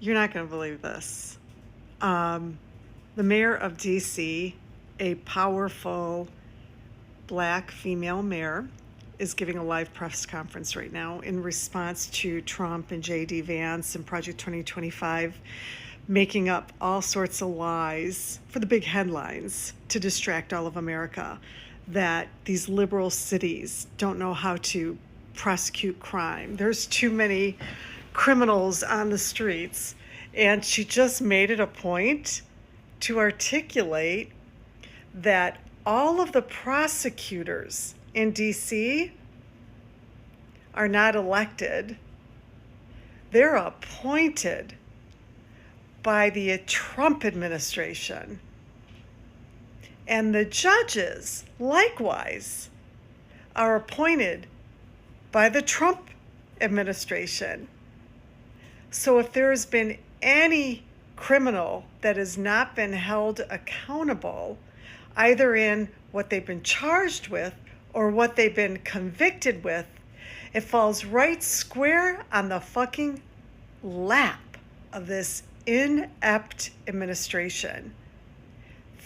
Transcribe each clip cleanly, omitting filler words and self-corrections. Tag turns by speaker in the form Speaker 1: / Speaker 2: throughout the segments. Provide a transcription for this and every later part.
Speaker 1: You're not going to believe this. The mayor of DC, a powerful black female mayor, is giving a live press conference right now in response to Trump and J.D. Vance and Project 2025 making up all sorts of lies for the big headlines to distract all of America, that these liberal cities don't know how to prosecute crime. There's too many criminals on the streets. And she just made it a point to articulate that all of the prosecutors in DC are not elected. They're appointed by the Trump administration. And the judges, likewise, are appointed by the Trump administration. So if there has been any criminal that has not been held accountable, either in what they've been charged with or what they've been convicted with, it falls right square on the fucking lap of this inept administration.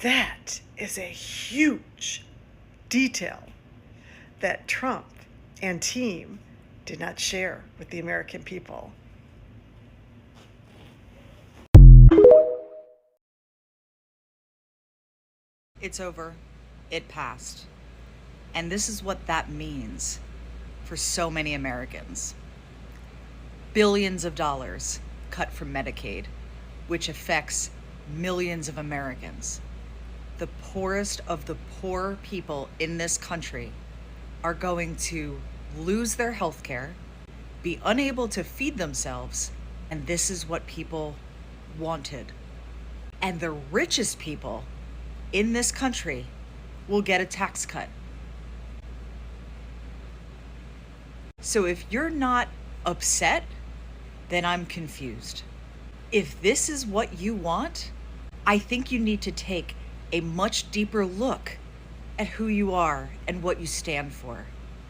Speaker 1: That is a huge detail that Trump and team did not share with the American people.
Speaker 2: It's over. It passed. And this is what that means for so many Americans. Billions of dollars cut from Medicaid, which affects millions of Americans. The poorest of the poor people in this country are going to lose their health care, be unable to feed themselves, and this is what people wanted. And the richest people in this country will get a tax cut. So if you're not upset, then I'm confused. If this is what you want, I think you need to take a much deeper look at who you are and what you stand for,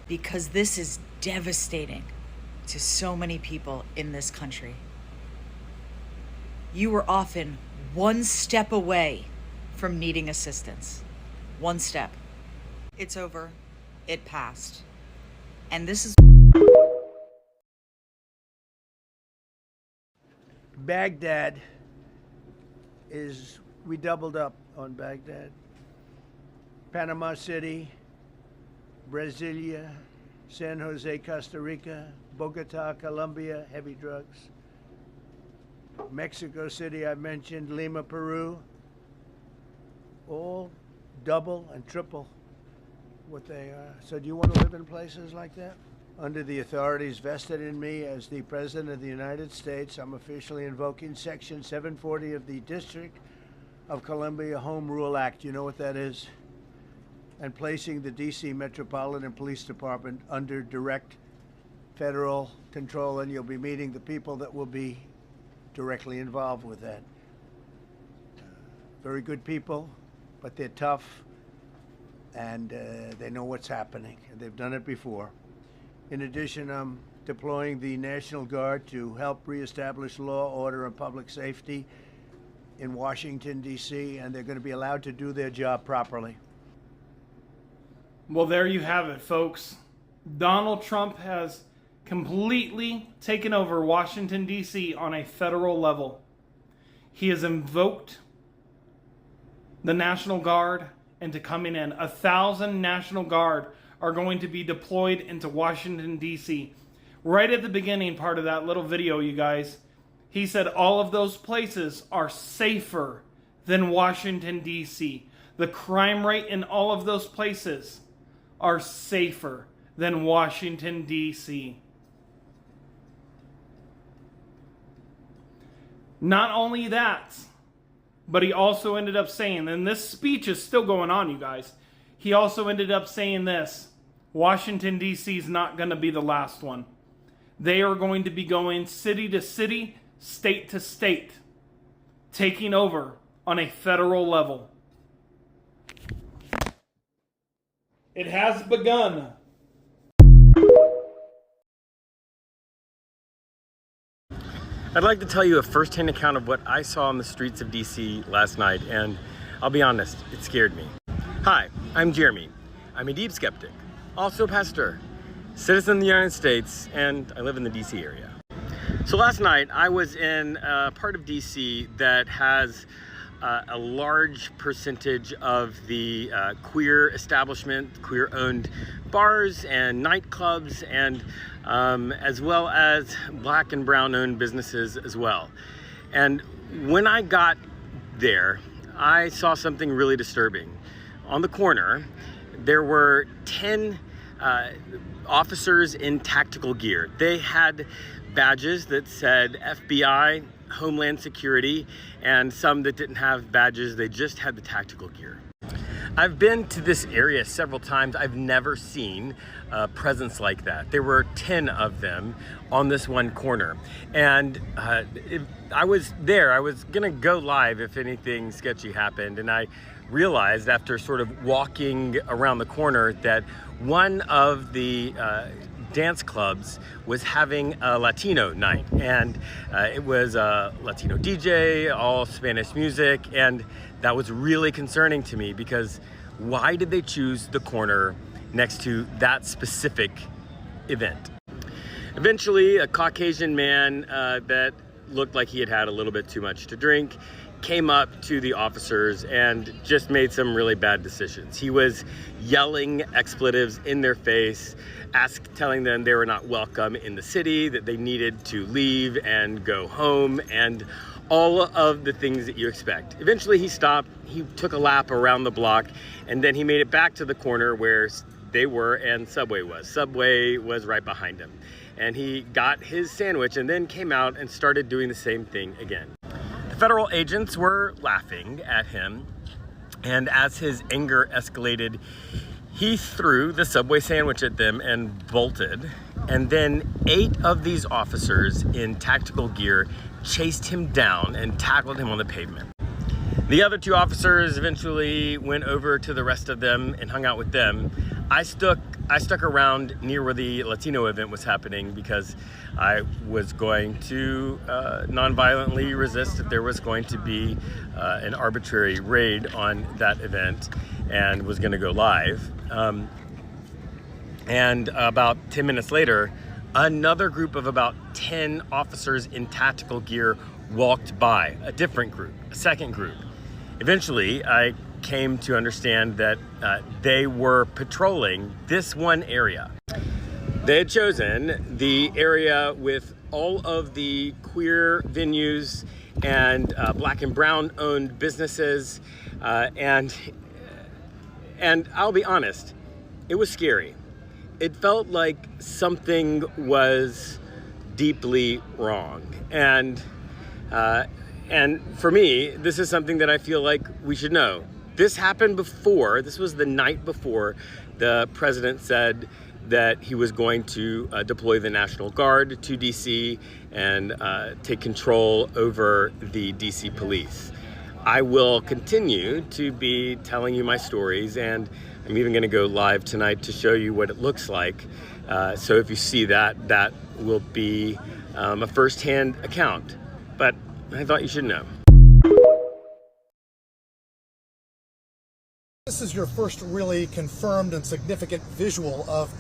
Speaker 2: because this is devastating to so many people in this country. You are often one step away from needing assistance. One step. It's over. It passed. And this is
Speaker 3: Baghdad we doubled up on Baghdad. Panama City, Brasilia, San Jose, Costa Rica, Bogota, Colombia, heavy drugs. Mexico City, I mentioned, Lima, Peru, all double and triple what they are. So do you want to live in places like that? Under the authorities vested in me as the President of the United States, I'm officially invoking Section 740 of the District of Columbia Home Rule Act. You know what that is? And placing the D.C. Metropolitan Police Department under direct federal control, and you'll be meeting the people that will be directly involved with that. Very good people, but they're tough, and they know what's happening, and they've done it before. In addition, I'm deploying the National Guard to help reestablish law, order, and public safety in Washington, D.C., and they're going to be allowed to do their job properly.
Speaker 4: Well, there you have it, folks. Donald Trump has completely taken over Washington, D.C. on a federal level. He has invoked the National Guard into coming in. 1,000 National Guard are going to be deployed into Washington, D.C. Right at the beginning part of that little video, you guys, he said all of those places are safer than Washington, D.C. The crime rate in all of those places are safer than Washington, D.C. Not only that, but he also ended up saying, and this speech is still going on, you guys, he also ended up saying this: Washington, D.C. is not going to be the last one. They are going to be going city to city, state to state, taking over on a federal level. It has begun.
Speaker 5: I'd like to tell you a first-hand account of what I saw on the streets of DC last night, and I'll be honest, it scared me. Hi, I'm Jeremy. I'm a deep skeptic, also a pastor, citizen of the United States, and I live in the DC area. So last night I was in a part of DC that has a large percentage of the queer establishment, queer-owned bars and nightclubs, and as well as black and brown-owned businesses as well. And when I got there, I saw something really disturbing. On the corner, there were 10 officers in tactical gear. They had badges that said FBI, Homeland Security, and some that didn't have badges, they just had the tactical gear. I've been to this area several times. I've never seen a presence like that. There were 10 of them on this one corner. And I was there, I was gonna go live if anything sketchy happened, and I realized after sort of walking around the corner that one of the dance clubs was having a Latino night, and it was a Latino DJ, all Spanish music, and that was really concerning to me because why did they choose the corner next to that specific event? Eventually, a Caucasian man that looked like he had had a little bit too much to drink came up to the officers and just made some really bad decisions. He was yelling expletives in their face, telling them they were not welcome in the city, that they needed to leave and go home, and all of the things that you expect. Eventually he stopped, he took a lap around the block, and then he made it back to the corner where they were and Subway was. Subway was right behind him. And he got his sandwich and then came out and started doing the same thing again. The federal agents were laughing at him, and as his anger escalated, he threw the Subway sandwich at them and bolted. And then 8 of these officers in tactical gear chased him down and tackled him on the pavement. The other 2 officers eventually went over to the rest of them and hung out with them. I stuck around near where the Latino event was happening because I was going to non-violently resist if there was going to be an arbitrary raid on that event, and was going to go live. And about 10 minutes later, another group of about 10 officers in tactical gear walked by, a different group, a second group. Eventually, I came to understand that they were patrolling this one area. They had chosen the area with all of the queer venues and black and brown owned businesses, and I'll be honest, it was scary. It felt like something was deeply wrong, and for me, this is something that I feel like we should know. This happened before, this was the night before the president said that he was going to deploy the National Guard to DC and take control over the DC police. I will continue to be telling you my stories, and I'm even gonna go live tonight to show you what it looks like. So if you see that, that will be a first-hand account, but I thought you should know.
Speaker 6: This is your first really confirmed and significant visual of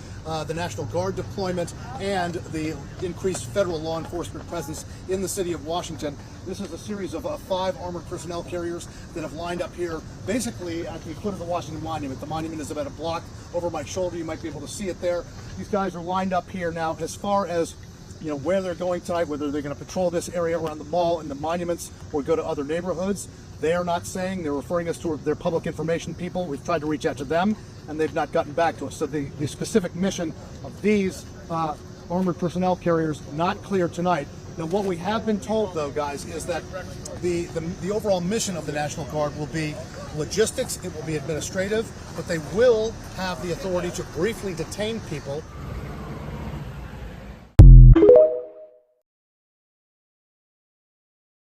Speaker 6: the National Guard deployment and the increased federal law enforcement presence in the city of Washington. This is a series of 5 armored personnel carriers that have lined up here basically at the foot of the Washington Monument. The monument is about a block over my shoulder. You might be able to see it there. These guys are lined up here now. As far as where they're going tonight, whether they're going to patrol this area around the mall and the monuments or go to other neighborhoods, they are not saying. They're referring us to their public information people. We've tried to reach out to them, and they've not gotten back to us. So the specific mission of these armored personnel carriers, not clear tonight. Now, what we have been told, though, guys, is that the overall mission of the National Guard will be logistics, it will be administrative, but they will have the authority to briefly detain people.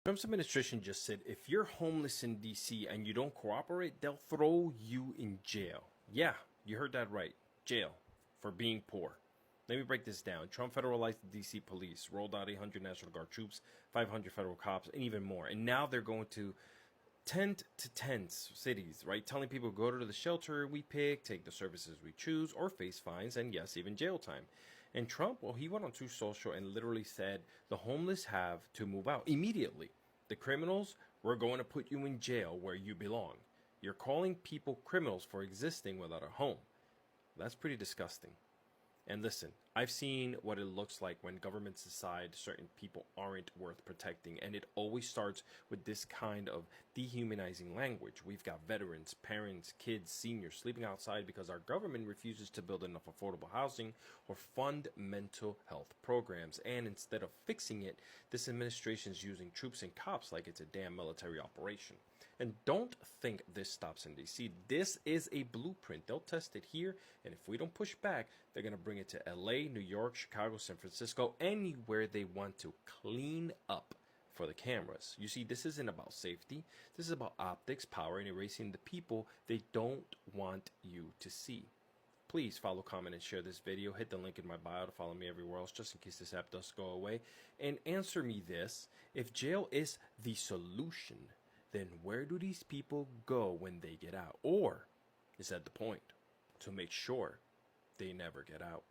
Speaker 7: Trump's administration just said if you're homeless in DC and you don't cooperate, they'll throw you in jail. Yeah, you heard that right. Jail for being poor. Let me break this down. Trump federalized the DC police, rolled out 800 National Guard troops, 500 federal cops, and even more. And now they're going to tent to tents cities, right? Telling people go to the shelter we pick, take the services we choose, or face fines, and yes, even jail time. And Trump, well, he went on Truth Social and literally said the homeless have to move out immediately. The criminals, we're going to put you in jail where you belong. You're calling people criminals for existing without a home. That's pretty disgusting. And listen, I've seen what it looks like when governments decide certain people aren't worth protecting, and it always starts with this kind of dehumanizing language. We've got veterans, parents, kids, seniors sleeping outside because our government refuses to build enough affordable housing or fund mental health programs. And instead of fixing it, this administration is using troops and cops like it's a damn military operation. And don't think this stops in DC. This is a blueprint. They'll test it here, and if we don't push back, they're going to bring it to LA, New York, Chicago, San Francisco, anywhere they want to clean up for the cameras. You see, this isn't about safety. This is about optics, power, and erasing the people they don't want you to see. Please follow, comment, and share this video. Hit the link in my bio to follow me everywhere else, just in case this app does go away. And answer me this: if jail is the solution, then where do these people go when they get out? Or is that the point? To make sure they never get out.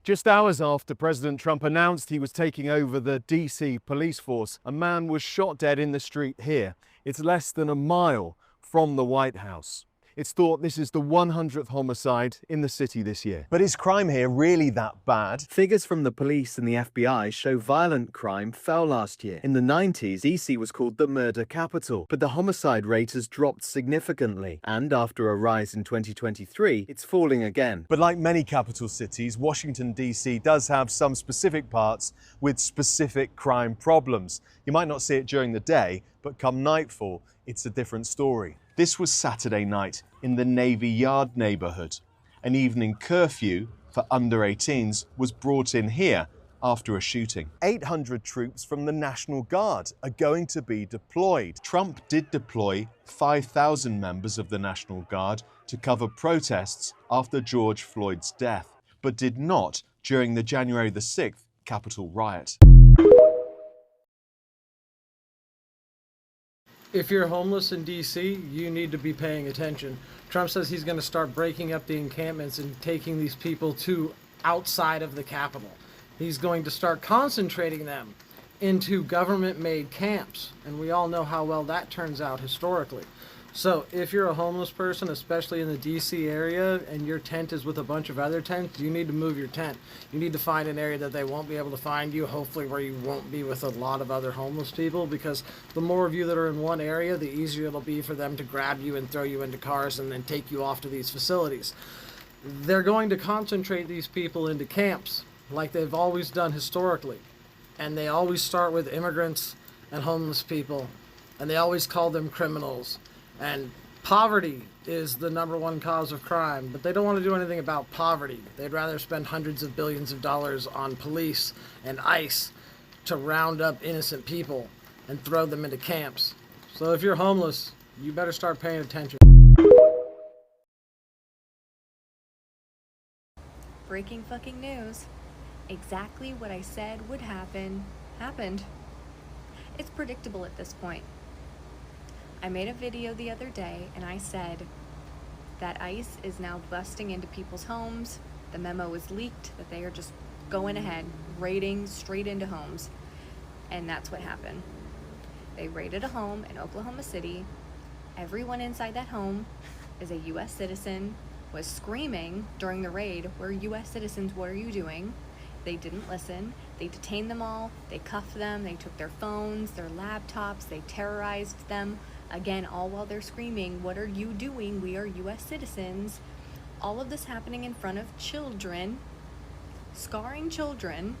Speaker 8: Just hours after President Trump announced he was taking over the DC police force, a man was shot dead in the street here. It's less than a mile from the White House. It's thought this is the 100th homicide in the city this year.
Speaker 9: But is crime here really that bad?
Speaker 10: Figures from the police and the FBI show violent crime fell last year. In the 90s, DC was called the murder capital, but the homicide rate has dropped significantly. And after a rise in 2023, it's falling again.
Speaker 9: But like many capital cities, Washington, D.C. does have some specific parts with specific crime problems. You might not see it during the day, but come nightfall, it's a different story. This was Saturday night in the Navy Yard neighborhood. An evening curfew for under 18s was brought in here after a shooting. 800 troops from the National Guard are going to be deployed. Trump did deploy 5,000 members of the National Guard to cover protests after George Floyd's death, but did not during the January the 6th Capitol riot.
Speaker 11: If you're homeless in DC, you need to be paying attention. Trump says he's going to start breaking up the encampments and taking these people to outside of the Capitol. He's going to start concentrating them into government-made camps, and we all know how well that turns out historically. So if you're a homeless person, especially in the DC area, and your tent is with a bunch of other tents, you need to move your tent. You need to find an area that they won't be able to find you, hopefully where you won't be with a lot of other homeless people, because the more of you that are in one area, the easier it'll be for them to grab you and throw you into cars and then take you off to these facilities. They're going to concentrate these people into camps like they've always done historically. And they always start with immigrants and homeless people, and they always call them criminals. And poverty is the #1 cause of crime, but they don't want to do anything about poverty. They'd rather spend hundreds of billions of dollars on police and ICE to round up innocent people and throw them into camps. So if you're homeless, you better start paying attention.
Speaker 12: Breaking fucking news. Exactly what I said would happen, happened. It's predictable at this point. I made a video the other day and I said that ICE is now busting into people's homes. The memo was leaked that they are just going ahead, raiding straight into homes. And that's what happened. They raided a home in Oklahoma City. Everyone inside that home is a US citizen, was screaming during the raid, "We're US citizens, what are you doing?" They didn't listen. They detained them all. They cuffed them. They took their phones, their laptops. They terrorized them. Again, all while they're screaming, "What are you doing? We are US citizens." All of this happening in front of children, scarring children.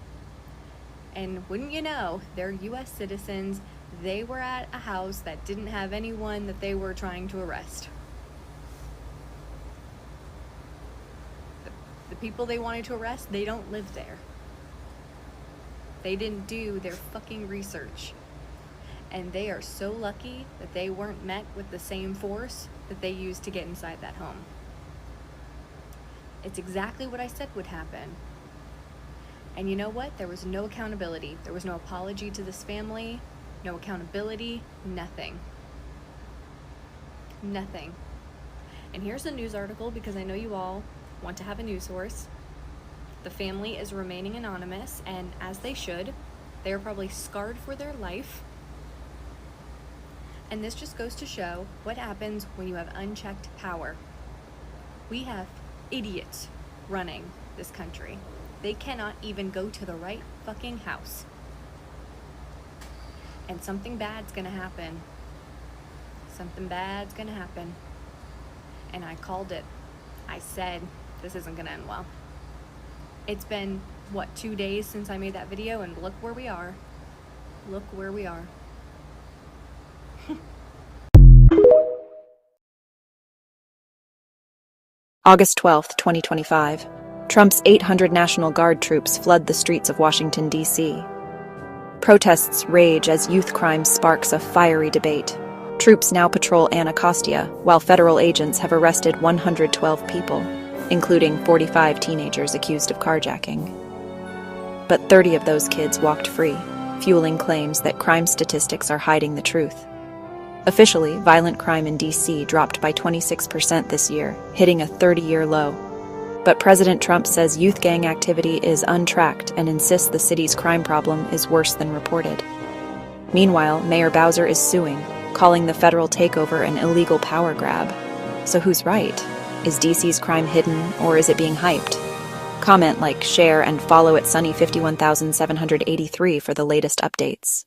Speaker 12: And wouldn't you know, they're US citizens. They were at a house that didn't have anyone that they were trying to arrest. The people they wanted to arrest, they don't live there. They didn't do their fucking research. And they are so lucky that they weren't met with the same force that they used to get inside that home. It's exactly what I said would happen. And you know what? There was no accountability. There was no apology to this family, no accountability, nothing. Nothing. And here's a news article because I know you all want to have a news source. The family is remaining anonymous, and as they should. They are probably scarred for their life. And this just goes to show what happens when you have unchecked power. We have idiots running this country. They cannot even go to the right fucking house. And something bad's gonna happen. Something bad's gonna happen. And I called it. I said, this isn't gonna end well. It's been, what, 2 days since I made that video, and look where we are. Look where we are.
Speaker 13: August 12th, 2025. Trump's 800 National Guard troops flood the streets of Washington, D.C. Protests rage as youth crime sparks a fiery debate. Troops now patrol Anacostia, while federal agents have arrested 112 people, including 45 teenagers accused of carjacking. But 30 of those kids walked free, fueling claims that crime statistics are hiding the truth. Officially, violent crime in D.C. dropped by 26% this year, hitting a 30-year low. But President Trump says youth gang activity is untracked and insists the city's crime problem is worse than reported. Meanwhile, Mayor Bowser is suing, calling the federal takeover an illegal power grab. So who's right? Is D.C.'s crime hidden, or is it being hyped? Comment, like, share, and follow at Sunny51783 for the latest updates.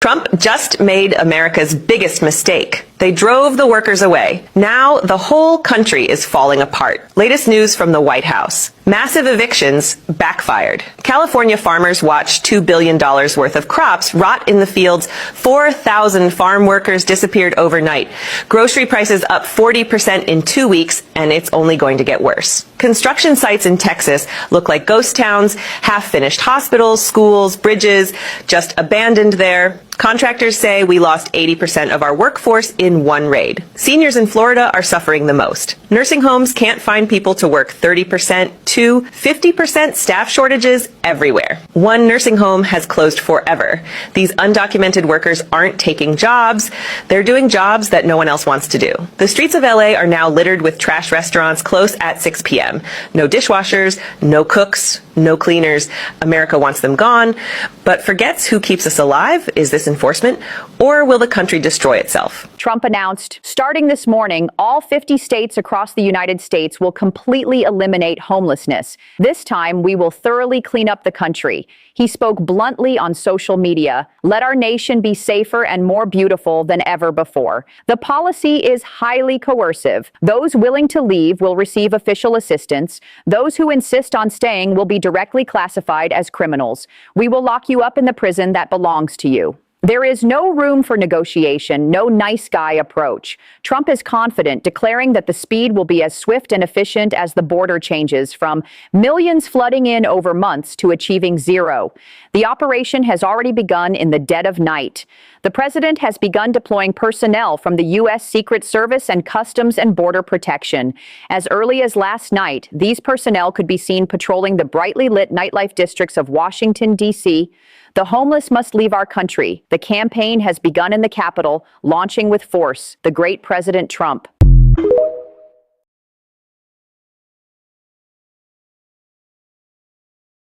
Speaker 14: Trump just made America's biggest mistake. They drove the workers away. Now the whole country is falling apart. Latest news from the White House. Massive evictions backfired. California farmers watched $2 billion worth of crops rot in the fields. 4,000 farm workers disappeared overnight. Grocery prices up 40% in 2 weeks, and it's only going to get worse. Construction sites in Texas look like ghost towns, half-finished hospitals, schools, bridges, just abandoned there. Contractors say we lost 80% of our workforce in one raid. Seniors in Florida are suffering the most. Nursing homes can't find people to work 30% to 50% staff shortages everywhere. One nursing home has closed forever. These undocumented workers aren't taking jobs. They're doing jobs that no one else wants to do. The streets of LA are now littered with trash restaurants close at 6 p.m. No dishwashers, no cooks, no cleaners. America wants them gone, but forgets who keeps us alive. Is this enforcement, or will the country destroy itself?
Speaker 15: Trump announced, starting this morning, all 50 states across the United States will completely eliminate homelessness. This time, we will thoroughly clean up the country. He spoke bluntly on social media. Let our nation be safer and more beautiful than ever before. The policy is highly coercive. Those willing to leave will receive official assistance. Those who insist on staying will be directly classified as criminals. We will lock you up in the prison that belongs to you. There is no room for negotiation, no nice guy approach. Trump is confident, declaring that the speed will be as swift and efficient as the border changes, from millions flooding in over months to achieving zero. The operation has already begun in the dead of night. The president has begun deploying personnel from the U.S. Secret Service and Customs and Border Protection. As early as last night, these personnel could be seen patrolling the brightly lit nightlife districts of Washington, D.C. The homeless must leave our country. The campaign has begun in the Capitol, launching with force. The great President Trump.